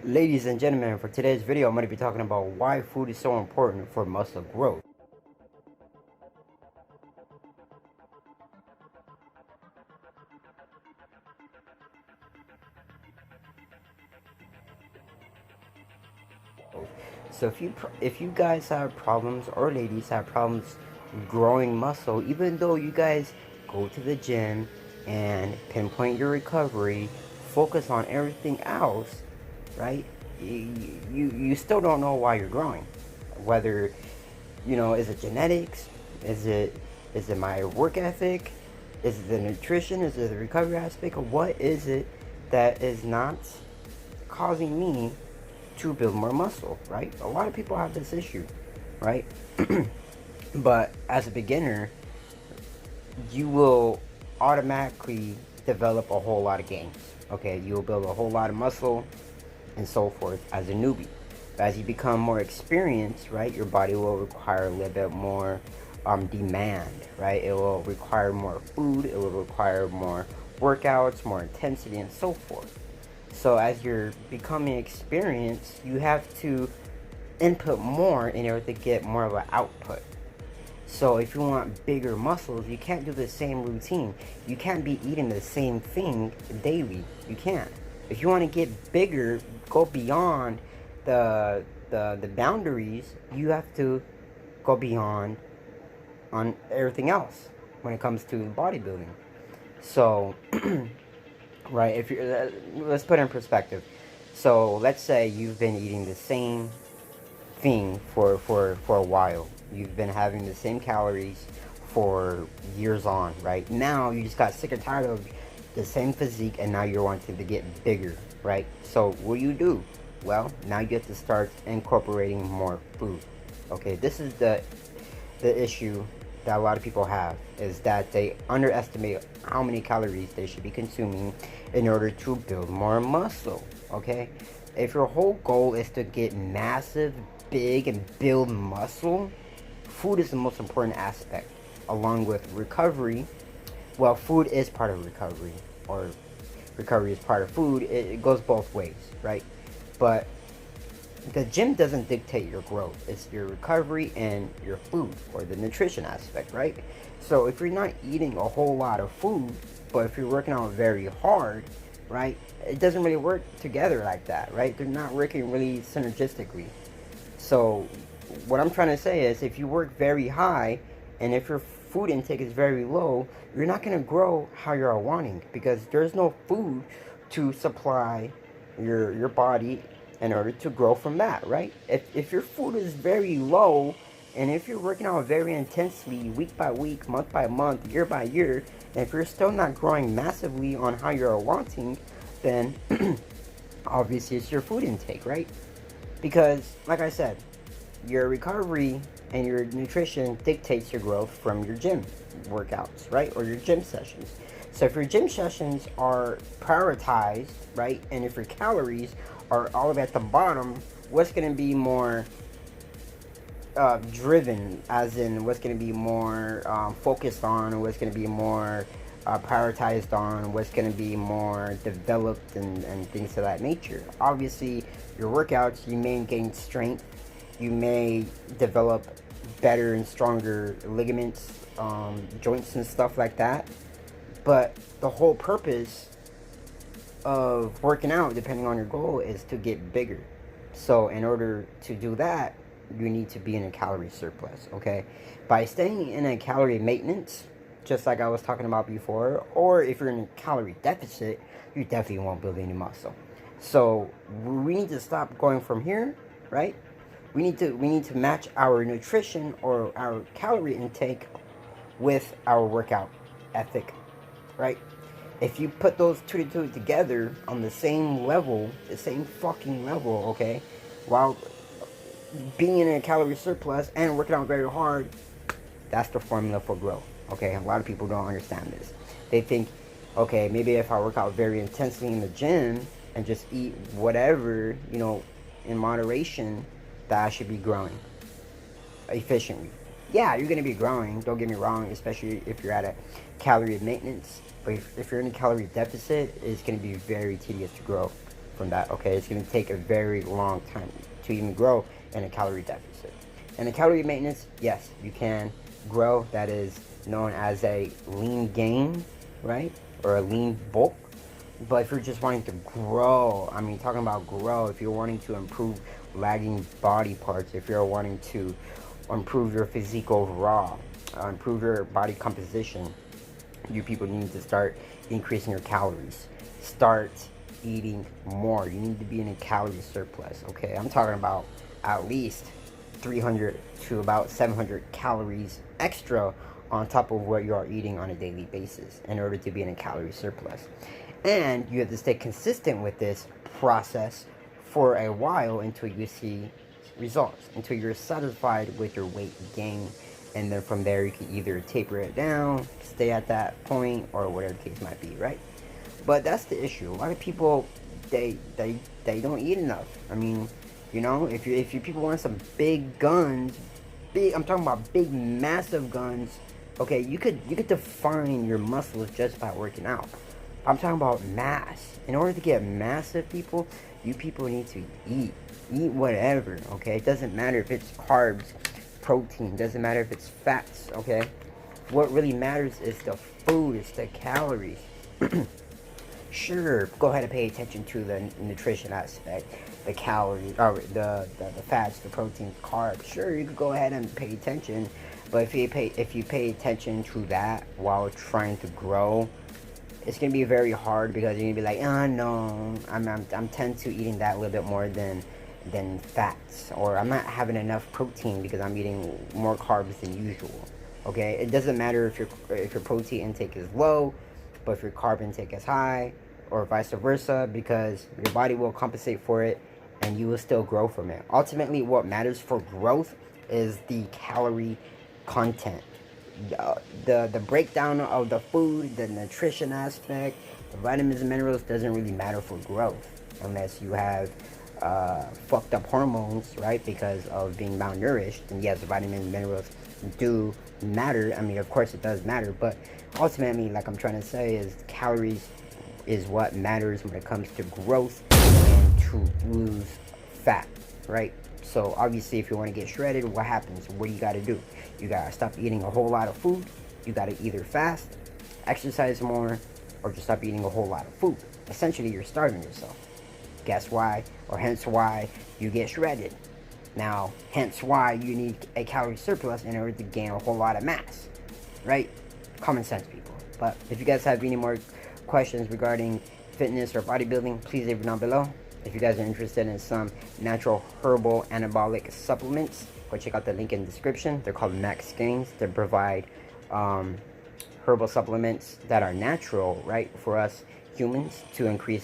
Ladies and gentlemen, for today's video, I'm going to be talking about why food is so important for muscle growth. So if you guys have problems, or ladies have problems growing muscle, even though you guys go to the gym and pinpoint your recovery, focus on everything else, right? You still don't know why you're growing. Whether, is it genetics? Is it my work ethic? Is it the nutrition? Is it the recovery aspect? Or what is it that is not causing me to build more muscle, right? A lot of people have this issue, right? But as a beginner, you will automatically develop a whole lot of gains. Okay, you will build a whole lot of muscle and so forth as a newbie. But as you become more experienced, right, your body will require a little bit more demand, right? It will require more food, it will require more workouts, more intensity, and so forth. So as you're becoming experienced, you have to input more in order to get more of an output. So if you want bigger muscles, you can't do the same routine. You can't be eating the same thing daily. You can't. If you want to get bigger, go beyond the boundaries, you have to go beyond on everything else when it comes to bodybuilding. So right, if you let's put it in perspective. So let's say you've been eating the same thing for a while. You've been having the same calories for years on, right? Now you just got sick and tired of the same physique, and now you're wanting to get bigger, right? So what do? Well, now you have to start incorporating more food. Okay, this is the issue that a lot of people have, is that they underestimate how many calories they should be consuming in order to build more muscle. Okay, if your whole goal is to get massive, big, and build muscle, food is the most important aspect, along with recovery. Well, food is part of recovery, or recovery is part of food. It goes both ways, right? But the gym doesn't dictate your growth. It's your recovery and your food, or the nutrition aspect, right? So if you're not eating a whole lot of food, but if you're working out very hard, right, it doesn't really work together like that, right? They're not working really synergistically. So what I'm trying to say is, if you work very high and if your food intake is very low, you're not going to grow how you're wanting, because there's no food to supply your body in order to grow from that, right? If your food is very low, and if you're working out very intensely week by week, month by month, year by year, and if you're still not growing massively on how you're wanting, then obviously it's your food intake, right? Because like I said, your recovery and your nutrition dictates your growth from your gym workouts, right? Or your gym sessions. So if your gym sessions are prioritized, right, and if your calories are all the way at the bottom, what's going to be more driven, as in what's going to be more focused on, what's going to be more prioritized on, what's going to be more developed, and things of that nature. Obviously, your workouts, you may gain strength, you may develop better and stronger ligaments, joints and stuff like that. But the whole purpose of working out, depending on your goal, is to get bigger. So in order to do that, you need to be in a calorie surplus, okay? By staying in a calorie maintenance, just like I was talking about before, or if you're in a calorie deficit, you definitely won't build any muscle. So we need to stop going from here, right? We need to match our nutrition, or our calorie intake, with our workout ethic, right? If you put those two together on the same level, the same fucking level, okay, while being in a calorie surplus and working out very hard, that's the formula for growth, okay? A lot of people don't understand this. They think, okay, maybe if I work out very intensely in the gym and just eat whatever, in moderation, that I should be growing efficiently. Yeah, you're going to be growing, don't get me wrong, especially if you're at a calorie maintenance. But if you're in a calorie deficit, it's going to be very tedious to grow from that, okay? It's going to take a very long time to even grow in a calorie deficit. And the calorie maintenance, yes, you can grow. That is known as a lean gain, right? Or a lean bulk. But if you're just wanting to grow, I mean, talking about grow, if you're wanting to improve lagging body parts, if you're wanting to improve your physique overall, improve your body composition, you people need to start increasing your calories. Start eating more. You need to be in a calorie surplus, okay? I'm talking about at least 300 to about 700 calories extra on top of what you are eating on a daily basis in order to be in a calorie surplus. And you have to stay consistent with this process for a while until you see results, until you're satisfied with your weight gain. And then from there, you can either taper it down, stay at that point, or whatever the case might be, right? But that's the issue. A lot of people, they don't eat enough. I mean, you know, if you people want some big guns, I'm talking about big, massive guns. Okay, you could define your muscles just by working out. I'm talking about mass. In order to get massive, people, you people need to eat whatever. Okay, it doesn't matter if it's carbs, protein, doesn't matter if it's fats. Okay, what really matters is the food, it's the calories. Sure, go ahead and pay attention to the nutrition aspect, the calories, or the fats, the proteins, carbs. Sure, you could go ahead and pay attention, but if you pay attention to that while trying to grow, it's gonna be very hard, because you're gonna be like, oh no, I'm tend to eating that a little bit more than fats, or I'm not having enough protein because I'm eating more carbs than usual. Okay, it doesn't matter if your protein intake is low, but if your carb intake is high, or vice versa, because your body will compensate for it and you will still grow from it. Ultimately, what matters for growth is the calorie content. The breakdown of the food, the nutrition aspect, the vitamins and minerals doesn't really matter for growth unless you have fucked up hormones, right? Because of being malnourished. And yes, the vitamins and minerals do matter. I mean, of course it does matter, but ultimately, like I'm trying to say, is calories is what matters when it comes to growth and to lose fat, right? So obviously, if you want to get shredded, what happens? What do you got to do? You got to stop eating a whole lot of food. You got to either fast, exercise more, or just stop eating a whole lot of food. Essentially, you're starving yourself. Guess why? Or hence why you get shredded. Now, hence why you need a calorie surplus in order to gain a whole lot of mass, right? Common sense, people. But if you guys have any more questions regarding fitness or bodybuilding, please leave it down below. If you guys are interested in some natural herbal anabolic supplements, go check out the link in the description. They're called Max Gains. They provide herbal supplements that are natural, right, for us humans to increase